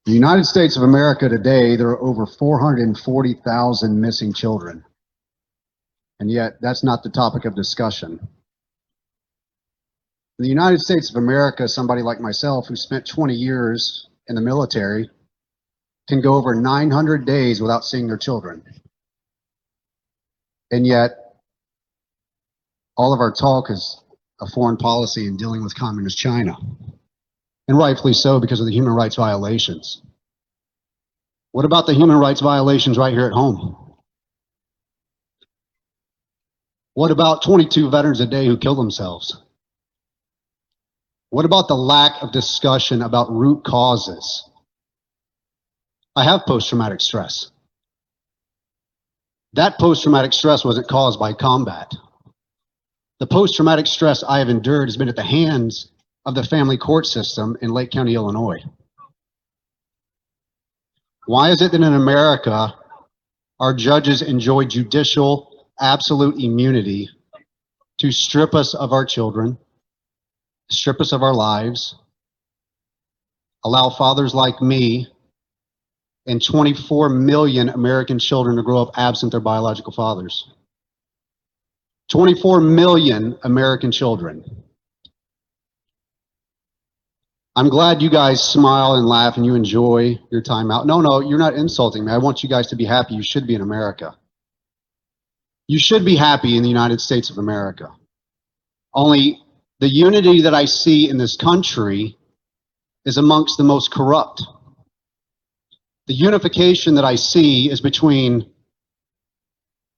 The United States of America today, there are over 440,000 missing children. And yet, that's not the topic of discussion. In the United States of America, somebody like myself who spent 20 years in the military can go over 900 days without seeing their children. And yet, all of our talk is a foreign policy in dealing with communist China. And rightfully so, because of the human rights violations. What about the human rights violations right here at home? What about 22 veterans a day who kill themselves? What about the lack of discussion about root causes? I have post-traumatic stress. That post-traumatic stress wasn't caused by combat. The post-traumatic stress I have endured has been at the hands of the family court system in Lake County, Illinois. Why is it that in America, our judges enjoy judicial absolute immunity to strip us of our children, strip us of our lives, allow fathers like me and 24 million American children to grow up absent their biological fathers? 24 million American children. I'm glad you guys smile and laugh and you enjoy your time out. No, you're not insulting me. I want you guys to be happy. You should be in America. You should be happy in the United States of America. Only the unity that I see in this country is amongst the most corrupt. The unification that I see is between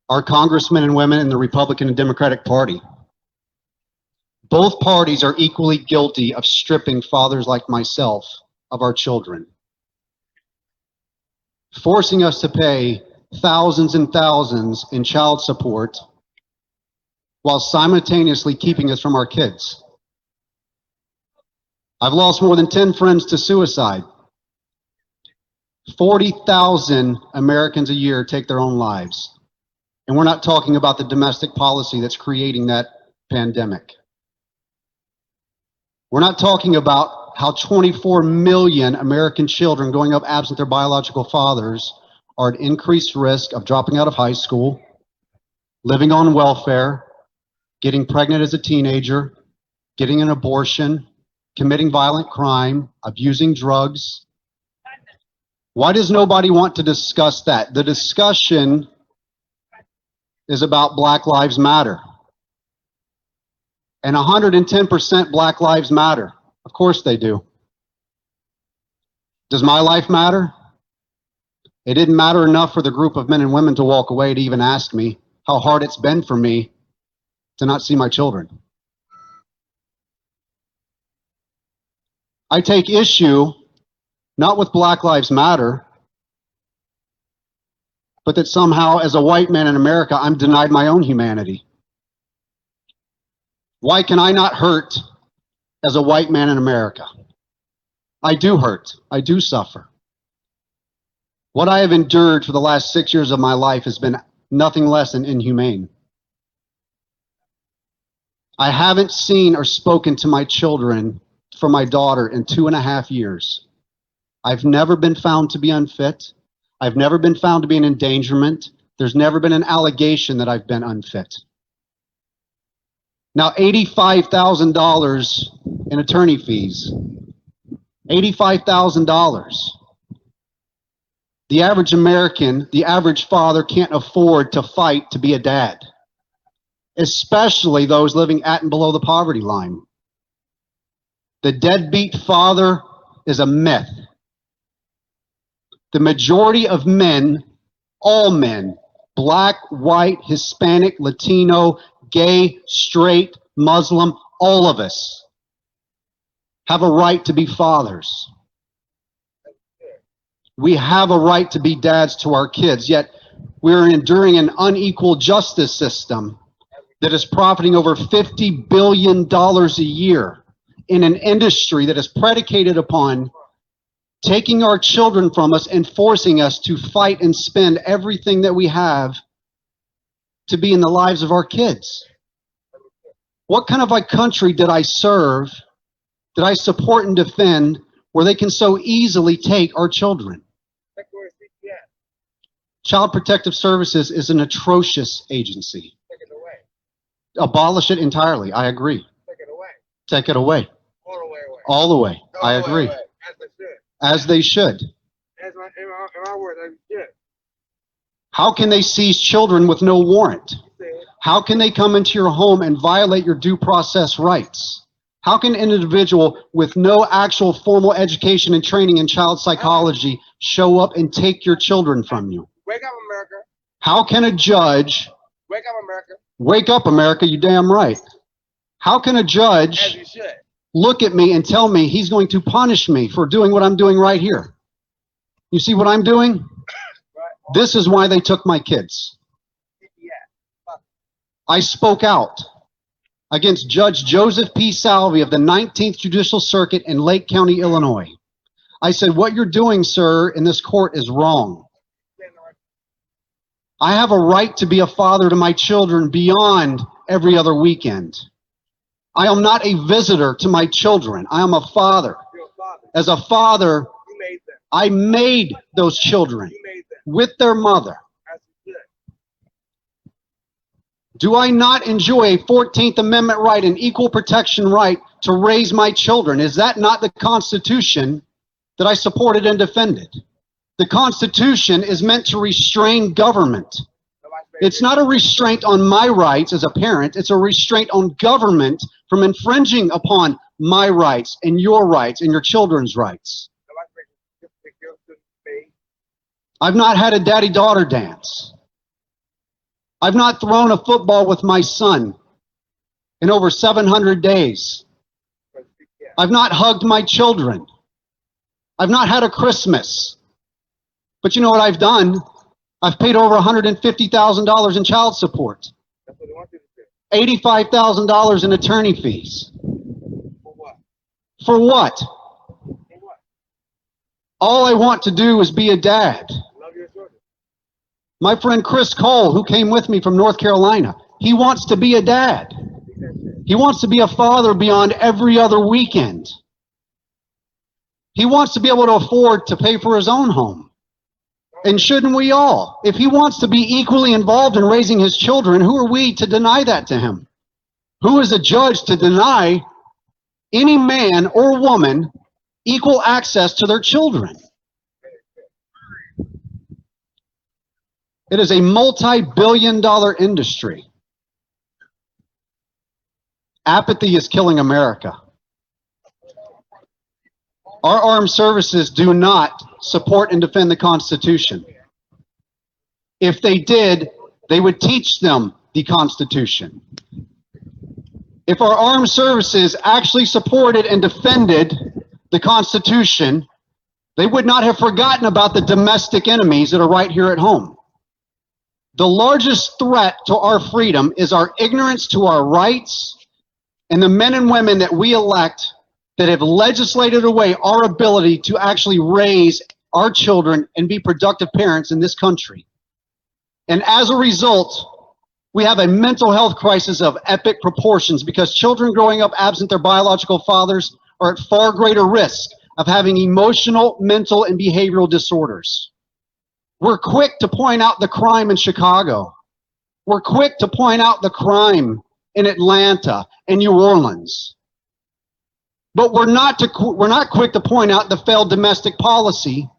our congressmen and women in the Republican and Democratic Party. Both parties are equally guilty of stripping fathers like myself of our children, forcing us to pay thousands and thousands in child support while simultaneously keeping us from our kids. I've lost more than 10 friends to suicide. 40,000 Americans a year take their own lives. And we're not talking about the domestic policy that's creating that pandemic. We're not talking about how 24 million American children growing up absent their biological fathers are at increased risk of dropping out of high school, living on welfare, getting pregnant as a teenager, getting an abortion, committing violent crime, abusing drugs. Why does nobody want to discuss that? The discussion is about Black Lives Matter. And 110% Black Lives Matter. Of course they do. Does my life matter? It didn't matter enough for the group of men and women to walk away to even ask me how hard it's been for me to not see my children. I take issue not with Black Lives Matter, but that somehow as a white man in America, I'm denied my own humanity. Why can I not hurt as a white man in America? I do hurt. I do suffer. What I have endured for the last 6 years of my life has been nothing less than inhumane. I haven't seen or spoken to my children for my daughter in 2.5 years. I've never been found to be unfit. I've never been found to be an endangerment. There's never been an allegation that I've been unfit. Now, $85,000 in attorney fees. $85,000. The average American, the average father can't afford to fight to be a dad, especially those living at and below the poverty line. The deadbeat father is a myth. The majority of men, all men, black, white, Hispanic, Latino, gay, straight, Muslim, all of us have a right to be fathers. We have a right to be dads to our kids, yet we're enduring an unequal justice system that is profiting over $50 billion a year in an industry that is predicated upon taking our children from us and forcing us to fight and spend everything that we have to be in the lives of our kids. What kind of a country did I serve, did I support and defend, where they can so easily take our children. Child Protective Services is an atrocious agency. Take it away. Abolish it entirely. I agree. Take it away. Take it away. All the way away. All the way. All I the way agree. away. As they should. As they should. In my words, as they should. How can they seize children with no warrant? How can they come into your home and violate your due process rights? How can an individual with no actual formal education and training in child psychology show up and take your children from you? Wake up, America. How can a judge... Wake up, America. Wake up, America, you damn right. How can a As judge you should. look at me and tell me he's going to punish me for doing what I'm doing right here? You see what I'm doing? Right? This is why they took my kids. I spoke out against Judge Joseph P. Salvi of the 19th Judicial Circuit in Lake County, Illinois. I said, what you're doing, sir, in this court is wrong. I have a right to be a father to my children beyond every other weekend. I am not a visitor to my children. I am a father. You're a father. As a father, You made them. I made those children You made them. with their mother. As you should. Do I not enjoy a 14th Amendment right, an equal protection right to raise my children? Is that not the Constitution that I supported and defended? The Constitution is meant to restrain government. It's not a restraint on my rights as a parent. It's a restraint on government from infringing upon my rights and your children's rights. I've not had a daddy-daughter dance. I've not thrown a football with my son in over 700 days. I've not hugged my children. I've not had a Christmas. But you know what I've done? I've paid over $150,000 in child support. That's what they want you to do. $85,000 in attorney fees. For what? For what? For what? All I want to do is be a dad. Love your children. My friend Chris Cole, who came with me from North Carolina, he wants to be a dad. He wants to be a father beyond every other weekend. He wants to be able to afford to pay for his own home. And shouldn't we all? If he wants to be equally involved in raising his children, who are we to deny that to him? Who is a judge to deny any man or woman equal access to their children? It is a multi-billion-dollar industry. Apathy is killing America. Our armed services do not support and defend the Constitution. If they did, they would teach them the Constitution. If our armed services actually supported and defended the Constitution, they would not have forgotten about the domestic enemies that are right here at home. The largest threat to our freedom is our ignorance to our rights and the men and women that we elect that have legislated away our ability to actually raise our children and be productive parents in this country. And as a result, we have a mental health crisis of epic proportions because children growing up absent their biological fathers are at far greater risk of having emotional, mental, and behavioral disorders. We're quick to point out the crime in Chicago. We're quick to point out the crime in Atlanta and New Orleans. But we're not quick to point out the failed domestic policy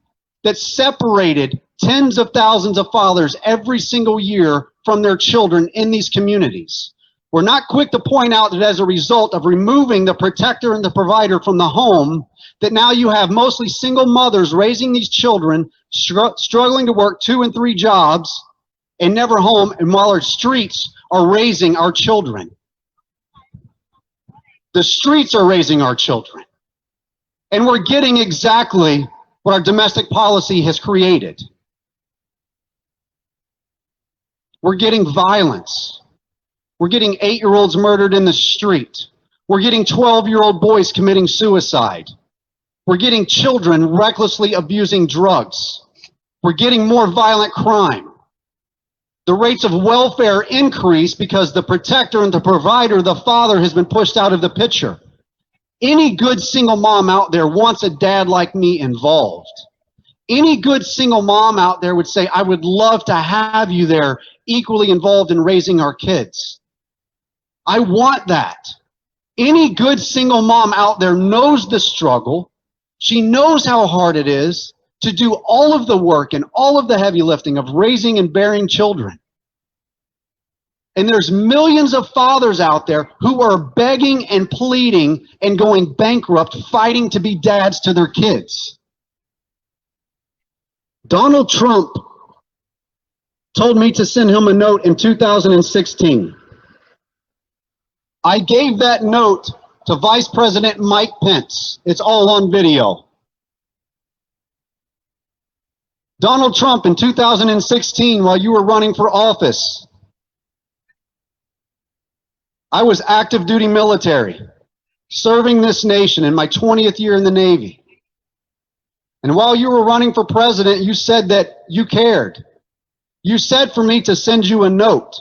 that separated tens of thousands of fathers every single year from their children in these communities. We're not quick to point out that as a result of removing the protector and the provider from the home, that now you have mostly single mothers raising these children, struggling to work 2 and 3 jobs and never home, and while our streets are raising our children. The streets are raising our children. And we're getting exactly what our domestic policy has created. We're getting violence. We're getting 8-year-olds murdered in the street. We're getting 12-year-old boys committing suicide. We're getting children recklessly abusing drugs. We're getting more violent crime. The rates of welfare increase because the protector and the provider, the father, has been pushed out of the picture. Any good single mom out there wants a dad like me involved. Any good single mom out there would say, I would love to have you there equally involved in raising our kids. I want that. Any good single mom out there knows the struggle. She knows how hard it is to do all of the work and all of the heavy lifting of raising and bearing children. And there's millions of fathers out there who are begging and pleading and going bankrupt, fighting to be dads to their kids. Donald Trump told me to send him a note in 2016. I gave that note to Vice President Mike Pence. It's all on video. Donald Trump, in 2016, while you were running for office, I was active duty military, serving this nation in my 20th year in the Navy. And while you were running for president, you said that you cared. You said for me to send you a note.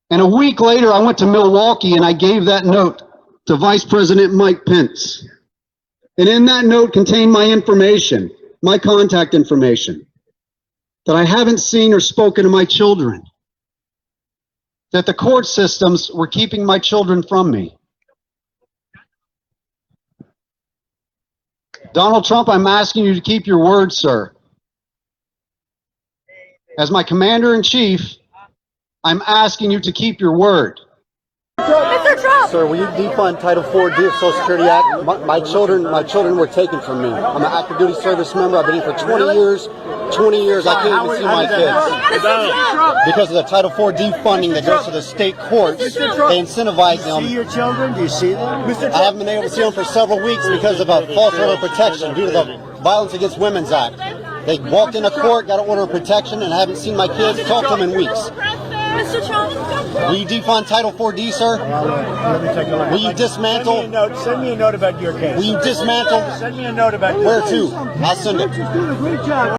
And a week later, I went to Milwaukee and I gave that note to Vice President Mike Pence. And in that note contained my information, my contact information, that I haven't seen or spoken to my children, that the court systems were keeping my children from me. Donald Trump, I'm asking you to keep your word, sir. As my commander-in-chief, I'm asking you to keep your word. Mr. Trump! Sir, will you defund Title IV of Social Security Act? My children were taken from me. I'm an active duty service member. I've been here for 20 years. 20 years, I can't even see my kids. Because of the Title IV defunding that goes to the state courts, they incentivize them. Do you see your children? Do you see them? I haven't been able to see them for several weeks because of a false order of protection due to the Violence Against Women's Act. They walked into court, got an order of protection, and I haven't seen my kids, talked to them in weeks. Mr. Trump? Will you defund Title IV-D, sir? Let me take a look. Will you dismantle? Send me a note about your case. Will you dismantle? Send me a note about your Where case. to? I'll send it.